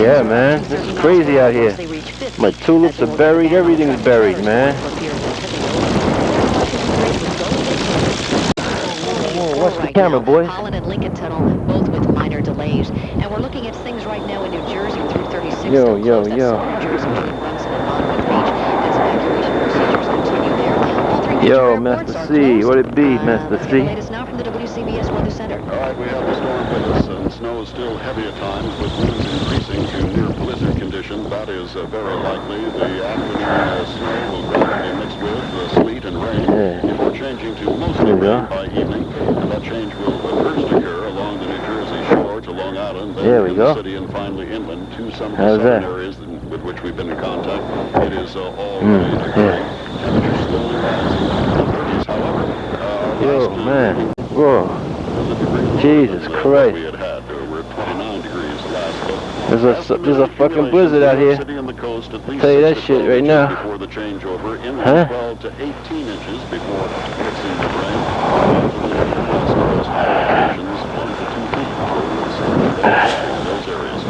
Yeah, man, this is crazy out here. My tulips are buried, everything's buried, man. Whoa, watch the camera, boys. Holland and Lincoln Tunnel, both with minor delays. And we're looking at things right now in New Jersey through 36. Yo. New Jersey between Brunson and Monmouth Beach. As evacuation procedures continue there. All three major Yo, airports Master are C, closed. what it be, Master Let's C? get the latest now from the WCBS Weather Center. All right, we have the storm with us, and snow is still heavy at times, with winds increasing to near blizzard conditions. That is very likely. The afternoon snow will gradually mix with sleet and rain before changing to mostly rain by evening. And that change will first occur along the New Jersey shore to Long Island, then in the city, and finally inland to some of the southern areas with which we've been in contact. It is already occurring. Temperatures slowly rising to the 30s. However, yo, man. Whoa. Jesus Christ. We had. We're 29 degrees last. There's a fucking blizzard out here. I'll tell you that shit right now. Before the changeover, inland 12 to 18 inches before mixing with rain. Those higher conditions, 1 to 2 feet those areas.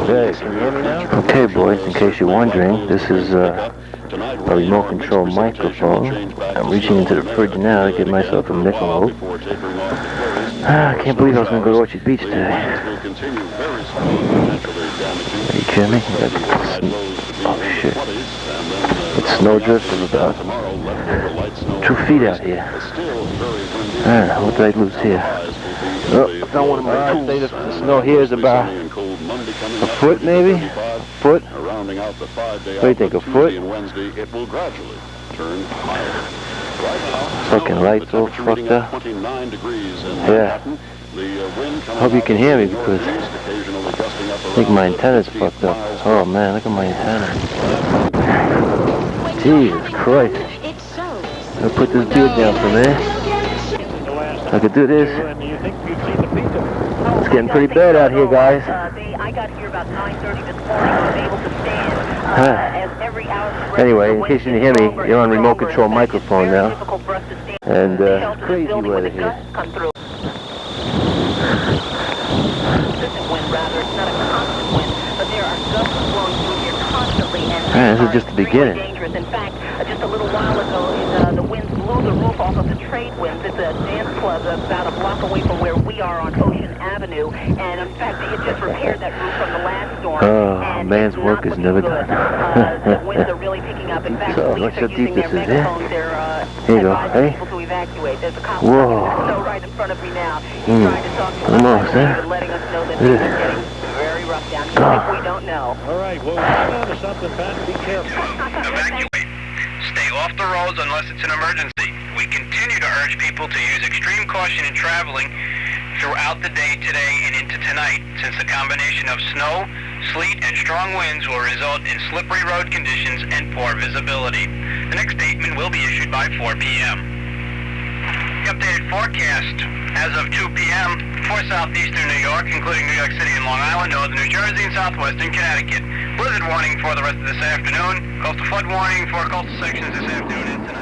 Hey, can you hear me now? Okay, boys, in case you're wondering, this is a remote control microphone. I'm reaching into the fridge now to get myself a Michelob. I can't believe I was going to go to Orchard Beach today. Are you kidding me? Oh shit. The snowdrift is about 2 feet out here. What did I lose here? Oh, found one of my tools. I'd say the snow here is about a foot maybe? Foot? What do you think, a foot? Fucking lights all fucked up. Yeah. Hope you can hear me because I think my antenna's fucked up. Oh man, look at my antenna. Jesus Christ. I'll put this beard down for a minute. I could do this. It's getting pretty bad out here, guys. I got here about 9:30 this morning. I was able to stand as every hour. Anyway, in case you didn't hear me, you're on remote control microphone now. And crazy weather here. Man, this is just the beginning. In fact, just a little while ago, the winds blew the roof off of the Trade Winds. It's a dance club about a block away from where we are on Ocean Avenue. And in fact, they had just repaired that roof from the last storm. Oh, man's work is never done. The winds are really picking up. In fact, So, look how deep this is, Here you go, hey? people to evacuate. There's a cop Whoa. right in front of me now. He's trying to talk to Almost, us, letting us know that things are getting very rough down here. If we don't know. All right, well, hang on to something, Pat. Be careful. Evacuate. Stay off the roads unless it's an emergency. We continue to urge people to use extreme caution in traveling throughout the day today and into tonight, since the combination of snow, sleet, and strong winds will result in slippery road conditions and poor visibility. The next statement will be issued by 4 p.m. The updated forecast as of 2 p.m. for southeastern New York, including New York City and Long Island, northern New Jersey, and southwestern Connecticut. Blizzard warning for the rest of this afternoon. Coastal flood warning for coastal sections this afternoon and tonight.